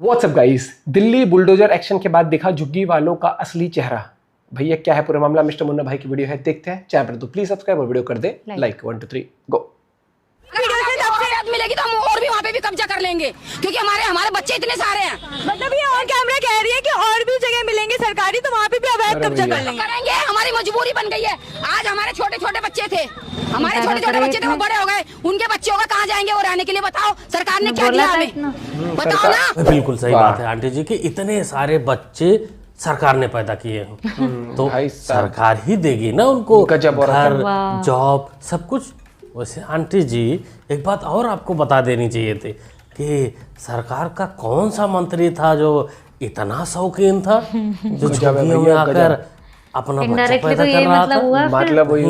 WhatsApp guys, Delhi bulldozer action के बाद दिखा झुग्गी वालों का असली चेहरा। भैया क्या है पूरा मामला, मिस्टर मुन्ना भाई की वीडियो है, देखते हैं। चैनल पर तो प्लीज सब्सक्राइब और वीडियो कर दे लाइक। 1 2 3 गो। मिलेगी तो हम और भी वहाँ पे भी कब्जा कर लेंगे, क्योंकि हमारे बच्चे इतने सारे हैं। मतलब ये और कैमरा कह रही है कि और भी जगह मिलेंगे सरकारी, तो वहाँ पे भी अवैध कब्जा कर लेंगे। करेंगे, हमारी मजबूरी बन गई है। आज हमारे छोटे छोटे बच्चे थे, वो बड़े हो गए, उनके बच्चों का कहाँ जाएंगे वो रहने के लिए? बताओ सरकार ने क्या दिया हमें, बताओ ना। बिल्कुल सही बात है आंटी जी कि इतने सारे बच्चे सरकार ने पैदा किए हैं तो सरकार ही देगी ना उनको घर, जॉब, सब कुछ। वैसे आंटी जी एक बात और आपको बता देनी चाहिए थी कि सरकार का कौन सा मंत्री था जो इतना शौकीन था जो झुग्गियों में आकर अपना बच्चा पैदा कर रहा था। मतलब वही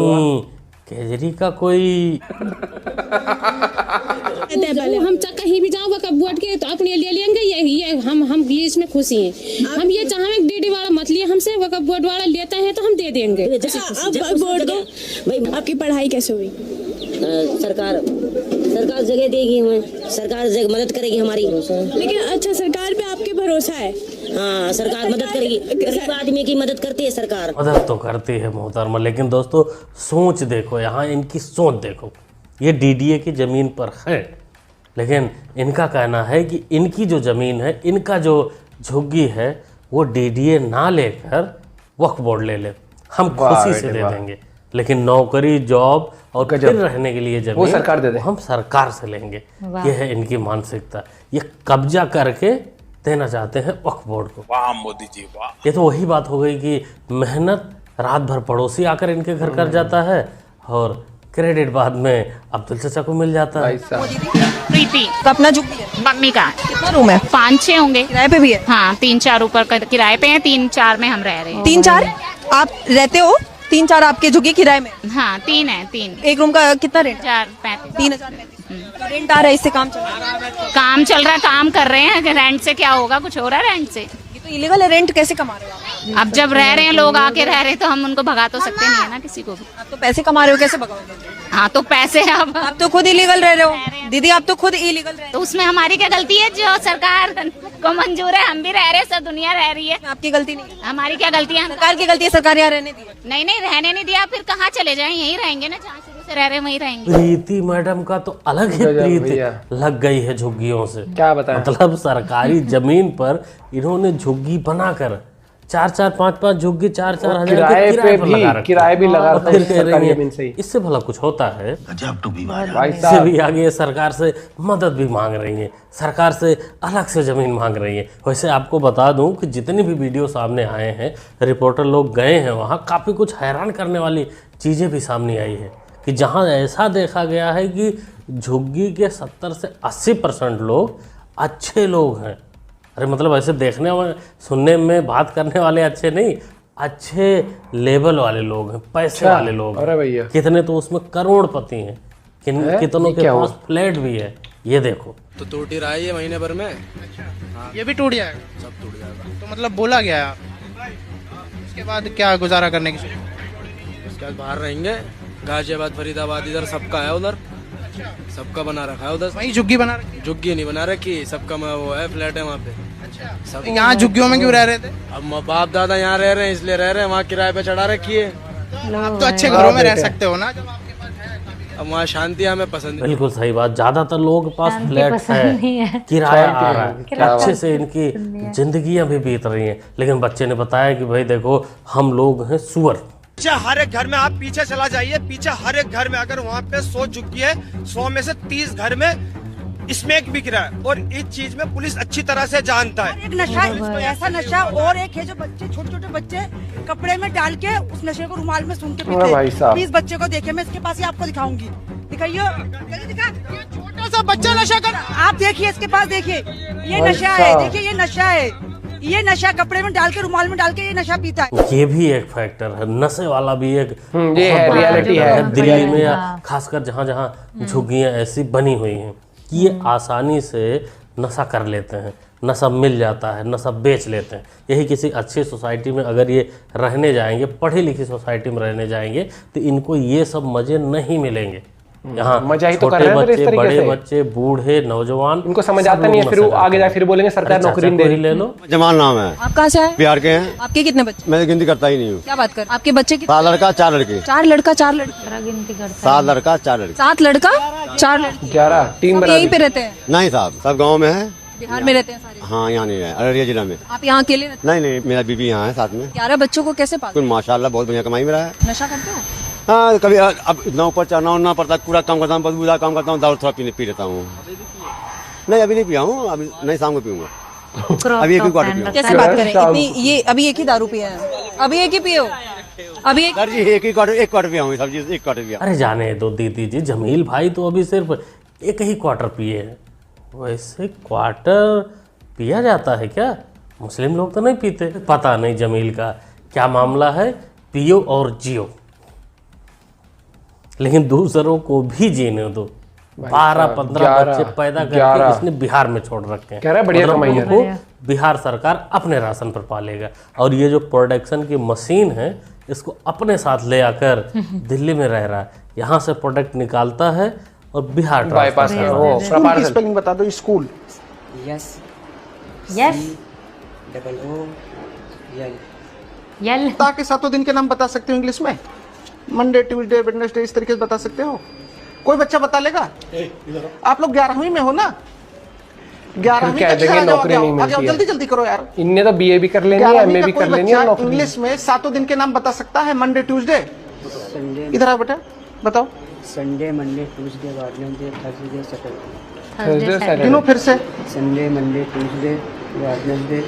केजरी का कोई हम कहीं भी जाओ वक्त वोट के तो अपने लिए लेंगे, ये हम ये इसमें खुशी हैं। हम ये चाहे डीडी वाला मत लिए हमसे, वक्त वोट वाला लेता है तो हम दे देंगे। अब वोट दो भाई। आपकी पढ़ाई कैसे हुई? सरकार जगह देगी, हमें सरकार जगह मदद करेगी हमारी। लेकिन अच्छा, सरकार पे आपके भरोसा है? हाँ, सरकार मदद करेगी, गरीब आदमी की मदद करती है सरकार। मदद तो करती है मोहतरमा, लेकिन दोस्तों सोच देखो, यहाँ इनकी सोच देखो। ये डीडीए की ज़मीन पर है, लेकिन इनका कहना है कि इनकी जो ज़मीन है, इनका जो झुग्गी है, वो डीडीए ना लेकर वक्फ बोर्ड ले ले, हम खुशी से दे देंगे। लेकिन नौकरी, जॉब और फिर रहने के लिए जमीन वो सरकार दे दे, हम सरकार से लेंगे। ये है इनकी मानसिकता। ये कब्जा करके देना चाहते हैं वक्फ बोर्ड को। वाह मोदी जी वाह। ये तो वही बात हो गई कि मेहनत रात भर पड़ोसी आकर इनके घर कर जाता है और क्रेडिट बाद में अब्दुल चाचा को मिल जाता है। प्रीति तो अपना झुग्गी है मम्मी का। कितना रूम है? 5-6 होंगे। किराए पे भी है? हाँ, 3-4 ऊपर किराए पे है, 3-4 में हम रह रहे हैं। 3-4 आप रहते हो? 3-4 आपके झुग्गी किराए में? हाँ, 3 है। 3 एक रूम का कितना रेंट? 4-35। 3035 रेंट आ रहा है। इससे काम चल रहा है? काम चल रहा है, काम कर रहे हैं। रेंट से क्या होगा, कुछ हो रहा है रेंट से? ये तो इलीगल है। रेंट कैसे कमा रहे हो आप? अब जब रह रहे हैं लोग आके रह रहे हैं तो हम उनको भगा तो सकते नहीं है ना किसी को भी। आप तो पैसे कमा रहे हो, कैसे भगाओगे? हाँ, तो पैसे अब आप तो खुद इलीगल रह रहे हो दीदी, आप तो खुद इलीगल रह रहे तो उसमें हमारी क्या गलती है? जो सरकार को मंजूर है, हम भी रह रहे हैं, सब दुनिया रह रही है। हो। आपकी गलती नहीं है, हमारी क्या गलती है? सरकार की गलती है। सरकार यहाँ रहने दी है। नहीं, रहने नहीं दिया, फिर कहाँ चले जाएं? यहीं रहेंगे ना, जहाँ शुरू से रह रहे हैं वहीं रहेंगे। प्रीति मैडम का तो अलग ही प्रीति लग गई है झुग्गियों से। क्या बताएं? मतलब सरकारी जमीन पर इन्होंने झुग्गी बनाकर 4-4, 5-5 झुग्गी 4-4 हजार किराए पे भी किराए भी लगा फिर कह रही जमीन से। है इससे भला कुछ होता है? भाई इससे साहब भी आगे सरकार से मदद भी मांग रही है, सरकार से अलग से ज़मीन मांग रही है। वैसे आपको बता दूं कि जितनी भी वीडियो सामने आए हैं, रिपोर्टर लोग गए हैं वहाँ, काफ़ी कुछ हैरान करने वाली चीज़ें भी सामने आई है कि जहाँ ऐसा देखा गया है कि झुग्गी के 70 से 80% लोग अच्छे लोग हैं। अरे मतलब ऐसे देखने में, सुनने में, बात करने वाले अच्छे नहीं, अच्छे लेवल वाले लोग हैं, पैसे वाले लोग हैं। अरे भैया कितने तो उसमें करोड़पति हैं, कितनों के पास फ्लैट भी है। ये देखो तो टूट ही रहा है ये महीने भर में। ये भी टूट जाएगा? सब टूट जाएगा। तो मतलब बोला गया है उसके बाद क्या गुजारा करने की सोच? उसके बाद बाहर रहेंगे, गाजियाबाद, फरीदाबाद, इधर सबका है, उधर सबका बना रखा है। उधर वही झुग्गी बना रखी? झुग्गी नहीं बना रखी, सबका वो है, फ्लैट है वहाँ पे। सब यहाँ झुग्गियों में क्यों रह रहे थे? अब बाप दादा यहाँ रह रहे हैं इसलिए रह रहे हैं, वहाँ किराए पे चढ़ा रखी है। आप तो अच्छे घरों में रह सकते हो ना जब आपके पास है। अब वहाँ शांति हमें पसंद है। बिल्कुल सही बात। ज्यादातर लोगों के पास फ्लैट है, किराया आ रहा है, अच्छे से इनकी जिंदगियां भी बीत रही हैं। लेकिन बच्चे ने बताया कि भाई देखो, हम लोग हैं सुअर। हर एक घर में आप पीछे चला जाइए, पीछे हर एक घर में अगर वहाँ पे 100 झुग्गी है, 100 में से 30 घर में स्मैक बिक रहा है। और इस चीज में पुलिस अच्छी तरह से जानता है। एक नशा, ऐसा नशा और एक है जो बच्चे, छोटे छोटे बच्चे कपड़े में डाल के उस नशे को रुमाल में सूंघ के पीते हैं। 20 बच्चे को देखे, मैं इसके पास ही आपको दिखाऊंगी। दिखाइए, छोटा सा बच्चा नशा कर, आप देखिए इसके पास, देखिए ये नशा है, देखिए ये नशा है, ये नशा कपड़े में डाल के, रुमाल में डाल के ये नशा पीता है। ये भी एक फैक्टर है, नशे वाला भी एक ये है, रियलिटी है दिल्ली में, या खासकर जहाँ जहाँ झुग्गियाँ ऐसी बनी हुई हैं कि ये आसानी से नशा कर लेते हैं, नशा मिल जाता है, नशा बेच लेते हैं। यही किसी अच्छी सोसाइटी में अगर ये रहने जाएंगे, पढ़ी लिखी सोसाइटी में रहने जाएंगे, तो इनको ये सब मज़े नहीं मिलेंगे। यहाँ मजा ही तो कर छोटे रहे हैं फिर इस बच्चे, तरीके बड़े से। बच्चे, बूढ़े, नौजवान, उनको समझ सब आता नहीं है, लोग फिर वो नशा आगे करते जा हैं। फिर बोलेंगे सरकार अरे नौकरी नहीं चाचा दे को ही रही। ले लो। जमान नाम है। आप कहाँ से आए? बिहार के हैं। आपके कितने बच्चे? मैं गिनती करता ही नहीं हूँ। क्या बात कर? आपके बच्चे कितने? 7 लड़का 4 लड़के। 4 लड़का 4 लड़की। 7 लड़का 4 लड़के। 7 लड़का 4 लड़की। 11 टीम सब बना यहीं दी। पे रहते हैं? नहीं साहब, सब गांव में है। बिहार में रहते हैं सारे? हाँ, यहाँ नहीं है, अररिया जिला में। आप यहाँ अकेले रहते नहीं, मेरा बीबी यहाँ है साथ में। 11 बच्चों को कैसे पालते? कुल माशाल्लाह बहुत बढ़िया कमाई मेरा है। नशा करते हो? हाँ, कभी अब इतना ऊपर चढ़ना उड़ना पड़ता है, पूरा काम करता हूँ, बदबूदार काम करता हूँ, दारू थोड़ा पी लेता हूँ। नहीं, अभी नहीं पिया हूँ, अभी नहीं, शाम को पीऊंगा। अभी एक ही क्वार्टर पिया। कैसे बात करें? इतनी ये अभी एक ही दारू पिया है? अभी एक ही पिए हो? अभी एक? सर जी एक क्वार्टर पिया हूँ, सब्जी 1 क्वार्टर पिया। अरे जाने दो दीदी जी, जमील भाई तो अभी सिर्फ एक ही क्वार्टर पिए हैं। वैसे क्वार्टर पिया जाता है क्या? मुस्लिम लोग तो नहीं पीते। पता नहीं जमील का क्या मामला है, पियो और जियो, लेकिन दूसरों को भी जीने दो। 12-15 बच्चे पैदा करके इसने बिहार में छोड़ रखे हैं। कह रहा है बढ़िया कमाई है। उनको बिहार सरकार अपने राशन पर पालेगा, और ये जो प्रोडक्शन की मशीन है इसको अपने साथ ले आकर दिल्ली में रह रहा है, यहाँ से प्रोडक्ट निकालता है और बिहार बाईपास ट्रांसफर कर करता है। वो पार्सल। स्पेलिंग बता दो। स्कूल यस यल ताकि 7 दिन के नाम बता सकते हो इंग्लिश में? मंडे, ट्यूसडे, वेडनेसडे, इस तरीके से बता सकते हो? कोई बच्चा बता लेगा? आप लोग 11वीं में हो ना? 11वीं कह देंगे नौकरी नहीं मिलती है। जल्दी जल्दी करो यार। इनने तो बीए भी कर लेनी है, एमए भी कर लेनी है, और नौकरी। इंग्लिश में 7 दिन के नाम बता सकता है? मंडे, ट्यूसडे, इधर आओ बेटा, बताओ। Sunday, Monday, Tuesday, Wednesday, Thursday, Thursday, Saturday। गिनो फिर से। Sunday, Monday, Tuesday, Wednesday,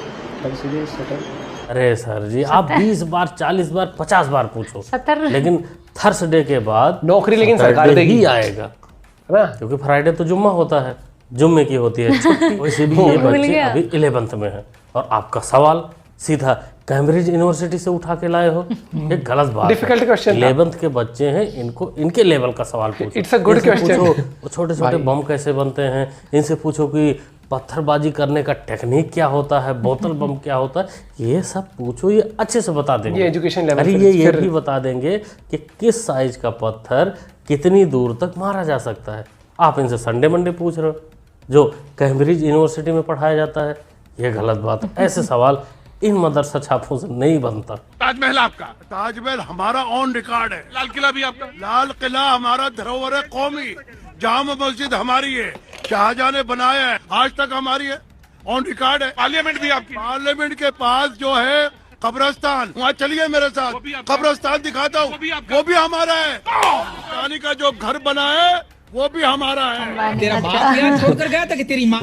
Thursday, Saturday. अरे सर जी, आप 20 बार, 40 बार, 50 बार पूछो, 70 लेकिन थर्सडे के बाद नौकरी लेकिन सरकार Saturday देगी ही आएगा, है ना? क्योंकि फ्राइडे तो जुम्मा होता है, जुम्मे की होती है छुट्टी। वैसे भी ये बच्चे अभी 11th में है, और आपका सवाल सीधा कैम्ब्रिज यूनिवर्सिटी से उठा के लाए हो, एक गलत बात। Difficult question था। 11th के बच्चे हैं, इनको इनके लेवल का सवाल पूछो। It's a good इनसे question। पूछो वो छोटे छोटे बम कैसे बनते हैं, इनसे पूछो कि पत्थरबाजी करने का टेक्निक क्या होता है, बोतल बम क्या होता है, ये सब पूछो, ये अच्छे से बता देंगे। ये एजुकेशन लेवल। अरे ये भी बता देंगे कि किस साइज का पत्थर कितनी दूर तक मारा जा सकता है। आप इनसे संडे मंडे पूछ रहे हो, जो कैम्ब्रिज यूनिवर्सिटी में पढ़ाया जाता है, ये गलत बात है। ऐसे सवाल इन मदरसा छापों से नहीं बनता। ताजमहल आपका, ताजमहल हमारा ऑन रिकॉर्ड है। लाल किला भी आपका, लाल किला हमारा धरोहर है कौमी। जामा मस्जिद हमारी है, शाहजहां ने बनाया है, आज तक हमारी है, ऑन रिकॉर्ड है। पार्लियामेंट भी आपकी, पार्लियामेंट के पास जो है कब्रस्तान, वहाँ चलिए मेरे साथ, कब्रस्तान दिखाता हूँ, वो भी हमारा है। रानी का जो घर बना है वो भी हमारा है। तेरा बाप यहाँ छोड़कर गया था कि तेरी माँ?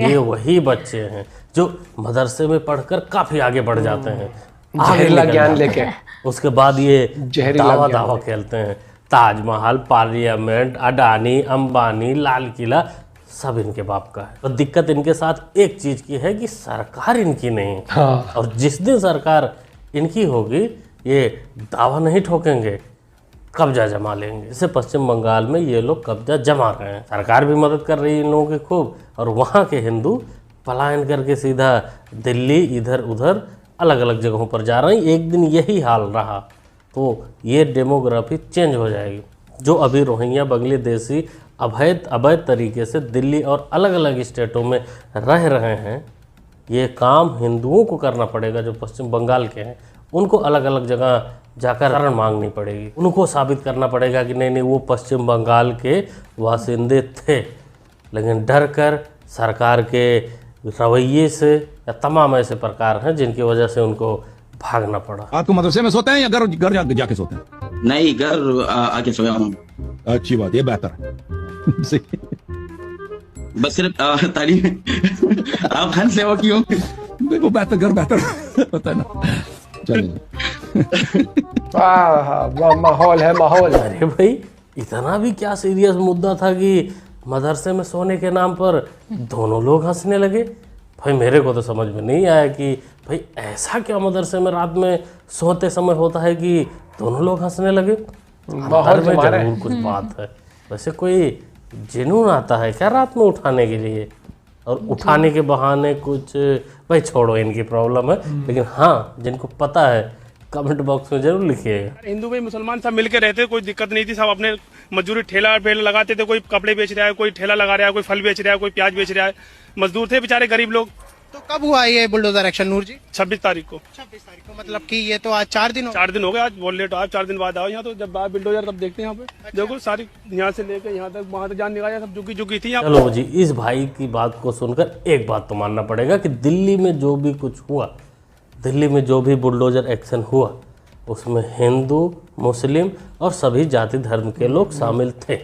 ये वही बच्चे हैं जो मदरसे में पढ़कर काफी आगे बढ़ जाते हैं, जहरीला ज्ञान लेके। उसके बाद ये जहरीला दावा ज्ञान दावा खेलते हैं, ताजमहल, पार्लियामेंट, अडानी, अंबानी, लाल किला सब इनके बाप का है। तो दिक्कत इनके साथ एक चीज की है कि सरकार इनकी नहीं है। हाँ। और जिस दिन सरकार इनकी होगी, ये दावा नहीं ठोकेंगे, कब्जा जमा लेंगे। जैसे पश्चिम बंगाल में ये लोग कब्जा जमा रहे हैं, सरकार भी मदद कर रही है इन लोगों की खूब, और वहाँ के हिंदू पलायन करके सीधा दिल्ली, इधर उधर अलग अलग जगहों पर जा रहे हैं। एक दिन यही हाल रहा तो ये डेमोग्राफी चेंज हो जाएगी। जो अभी रोहिंग्या बांग्लादेशी अवैध तरीके से दिल्ली और अलग अलग स्टेटों में रह रहे हैं, ये काम हिंदुओं को करना पड़ेगा। जो पश्चिम बंगाल के हैं उनको अलग अलग जगह जाकर शरण मांगनी पड़ेगी, उनको साबित करना पड़ेगा कि नहीं वो पश्चिम बंगाल के वासिंदे थे, लेकिन डर कर सरकार के रवैये से या तमाम ऐसे प्रकार हैं जिनकी वजह से उनको भागना पड़ा। आपको मदरसे में सोते हैं या घर जाके सोते हैं? नहीं, घर आके सोया हूँ। अच्छी बात, ये बेहतर है। बस सिर्फ तालीम आप हंस से हो क्यों? देखो बेहतर घर बेहतर होता है ना। चलिए माहौल है माहौल। अरे भाई, इतना भी क्या सीरियस मुद्दा था कि मदरसे में सोने के नाम पर दोनों लोग हंसने लगे? भाई मेरे को तो समझ में नहीं आया कि भाई ऐसा क्या मदरसे में रात में सोते समय होता है कि दोनों लोग हंसने लगे। माहौल में जरूर कुछ बात है। वैसे कोई जुनून आता है क्या रात में उठाने के लिए, और उठाने के बहाने कुछ, भाई छोड़ो इनकी प्रॉब्लम है। लेकिन हाँ, जिनको पता है कमेंट बॉक्स में जरूर लिखिएगा। हिंदू भाई मुसलमान सब मिलकर रहते, कोई दिक्कत नहीं थी, सब अपने मजदूरी ठेला लगाते थे, कोई कपड़े बेच रहा है, कोई ठेला लगा रहा है, कोई फल बेच रहा है, कोई प्याज बेच रहा है, मजदूर थे बेचारे गरीब लोग। तो कब हुआ ये बुलडोजर एक्शन नूर जी? 26 तारीख को। 26 तारीख को, मतलब कि ये तो आज 4 दिन हो गए। आज बहुत लेट आओ, 4 दिन बाद आओ यहाँ। तो जब आए बुलडोजर तब देखते हैं यहाँ पे। देखो सारी यहाँ से लेके यहाँ तक वहाँ तक जान निकाला, सब झुकी थी यहाँ। चलो जी, इस भाई की बात को सुनकर एक बात तो मानना पड़ेगा कि दिल्ली में जो भी कुछ हुआ, दिल्ली में जो भी बुलडोजर एक्शन हुआ, उसमें हिंदू, मुस्लिम और सभी जाति धर्म के लोग शामिल थे।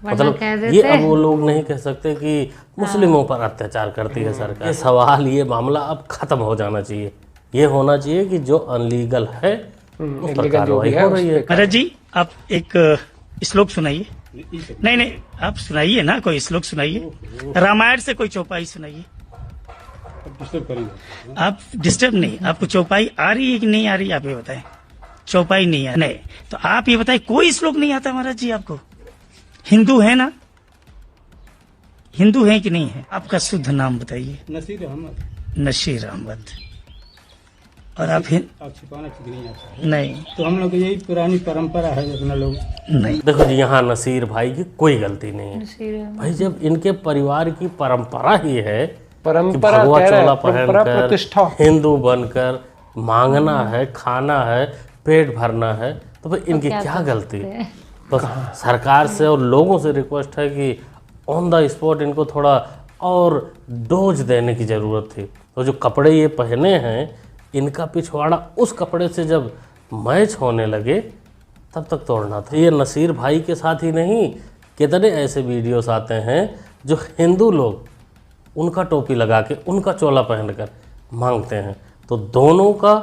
मतलब ये अब वो लोग नहीं कह सकते कि मुस्लिमों पर अत्याचार करती है सरकार। ये सवाल, ये मामला अब खत्म हो जाना चाहिए। ये होना चाहिए कि जो अनलीगल है उस पर कार्रवाई हो रही है। महाराज जी, आप एक श्लोक सुनाइए। नहीं, आप सुनाइए ना, कोई श्लोक सुनाइए, रामायण से कोई चौपाई सुनाइए। आप डिस्टर्ब नहीं, आपको चौपाई आ रही है कि नहीं आ रही, आप ये बताएं। चौपाई नहीं है, नहीं तो आप ये बताएं, कोई श्लोक नहीं आता महाराज जी आपको? हिंदू है ना, हिंदू है कि नहीं है? आपका शुद्ध नाम बताइए। नसीर अहमद। नसीर अहमद। और आप छिपाना ठीक नहीं आता। नहीं, तो हम लोग यही पुरानी परंपरा है अपना लोग। नहीं, देखो जी, यहाँ नसीर भाई की कोई गलती नहीं है भाई। जब इनके परिवार की परंपरा ही है, परंपरा भगवा चोला पहनकर हिंदू बनकर मांगना है, खाना है, पेट भरना है, तो भाई इनकी क्या गलती है? तो सरकार से और लोगों से रिक्वेस्ट है कि ऑन द स्पॉट इनको थोड़ा और डोज देने की ज़रूरत थी। तो जो कपड़े ये पहने हैं, इनका पिछवाड़ा उस कपड़े से जब मैच होने लगे तब तक तोड़ना था। ये नसीर भाई के साथ ही नहीं, कितने ऐसे वीडियोस आते हैं जो हिंदू लोग उनका टोपी लगा के, उनका चोला पहनकर मांगते हैं। तो दोनों का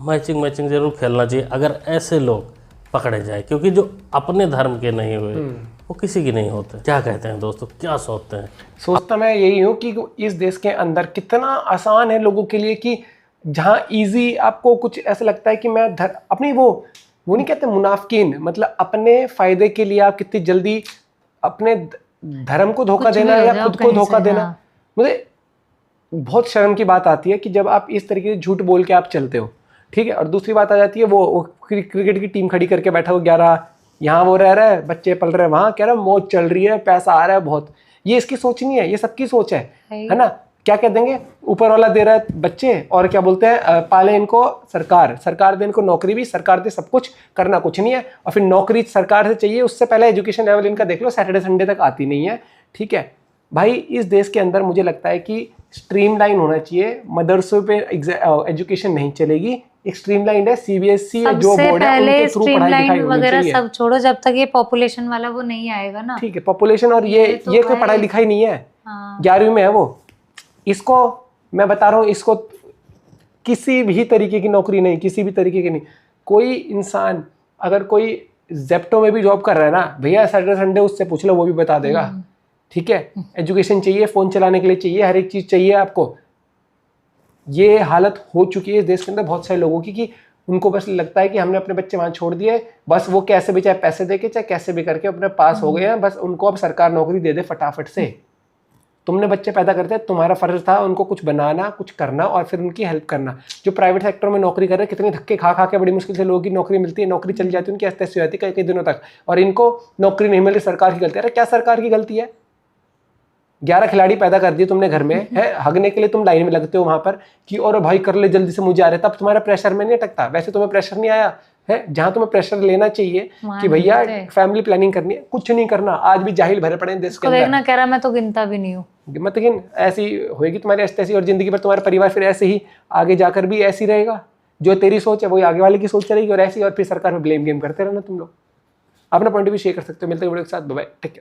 मैचिंग ज़रूर खेलना चाहिए अगर ऐसे लोग पकड़े जाए, क्योंकि जो अपने धर्म के नहीं हुए वो किसी की नहीं होते। क्या कहते हैं दोस्तों, क्या सोचते हैं? सोचता मैं यही हूँ कि इस देश के अंदर कितना आसान है लोगों के लिए कि जहाँ इजी आपको कुछ ऐसा लगता है कि मैं अपनी वो नहीं कहते मुनाफिकीन, मतलब अपने फायदे के लिए आप कितनी जल्दी अपने धर्म को धोखा देना या खुद को धोखा देना। मुझे बहुत शर्म की बात आती है कि जब आप इस तरीके से झूठ बोल के आप चलते हो, ठीक है। और दूसरी बात आ जाती है, वो क्रिकेट की टीम खड़ी करके बैठा हो 11, यहाँ वो रह रहा है, बच्चे पल रहे हैं, वहाँ कह रहा है मौज चल रही है, पैसा आ रहा है बहुत। ये इसकी सोच नहीं है, ये सबकी सोच है ना। क्या कह देंगे, ऊपर वाला दे रहा है बच्चे, और क्या बोलते हैं, पाले इनको सरकार दे इनको नौकरी भी, सरकार दे सब कुछ, करना कुछ नहीं है। और फिर नौकरी सरकार से चाहिए, उससे पहले एजुकेशन लेवल इनका देख लो, सैटरडे संडे तक आती नहीं है, ठीक है भाई। इस देश के अंदर मुझे लगता है कि स्ट्रीमलाइन होना चाहिए। मदरसों पे एजुकेशन नहीं चलेगी, एक स्ट्रीमलाइन है सीबीएसई जो बोर्ड है उनके थ्रू पढ़ाई लिखाई होनी चाहिए। सब छोड़ो, जब तक ये पॉपुलेशन वाला वो नहीं आएगा ना, ठीक है। पॉपुलेशन और ये कोई पढ़ाई लिखाई नहीं है, 11वीं में है वो। इसको मैं बता रहा हूँ, इसको किसी भी तरीके की नौकरी नहीं, किसी भी तरीके की नहीं। कोई इंसान अगर कोई जेप्टो में भी जॉब कर रहा है ना भैया, सैटरडे संडे उससे पूछ लो, वो भी बता देगा, ठीक है। एजुकेशन चाहिए, फोन चलाने के लिए चाहिए, हर एक चीज चाहिए आपको। ये हालत हो चुकी है इस देश के अंदर बहुत सारे लोगों की कि उनको बस लगता है कि हमने अपने बच्चे वहां छोड़ दिए, बस वो कैसे भी, चाहे पैसे देके चाहे कैसे भी करके अपने पास हो गए हैं, बस उनको अब सरकार नौकरी दे दे फटाफट से। तुमने बच्चे पैदा करते, तुम्हारा फर्ज था उनको कुछ बनाना, कुछ करना और फिर उनकी हेल्प करना। जो प्राइवेट सेक्टर में नौकरी कर रहे हैं, कितने धक्के खा के बड़ी मुश्किल से लोगों की नौकरी मिलती है, नौकरी चल जाती है, उनकी हत्या हो जाती है कई दिनों तक, और इनको नौकरी नहीं मिल रही, सरकार की गलती है। अरे क्या सरकार की गलती है? 11 खिलाड़ी पैदा कर दिए तुमने घर में, है हगने के लिए तुम लाइन में लगते हो वहां पर कि और भाई कर ले जल्दी से, मुझे आ रहे, तब तुम्हारा प्रेशर में नहीं अटकता। वैसे तुम्हें प्रेशर नहीं आया है, जहां तुम्हें प्रेशर लेना चाहिए कि भैया फैमिली प्लानिंग करनी है, कुछ नहीं करना। आज भी जाहिल भरे पड़े हैं देश के अंदर। देखना कह रहा मैं तो गिनता भी नहीं हूँ, मत गिन। ऐसी होगी तुम्हारी ऐसी, और जिंदगी भर तुम्हारा परिवार फिर ऐसे ही आगे जाकर भी ऐसी रहेगा। जो तेरी सोच है वही आगे वाले की सोच रहेगी और ऐसी, और फिर सरकार में ब्लेम गेम करते रहना तुम लोग। अपना पॉइंट भी शेयर कर सकते हो। मिलते हैं वीडियो के साथ, बाय बाय, टेक केयर।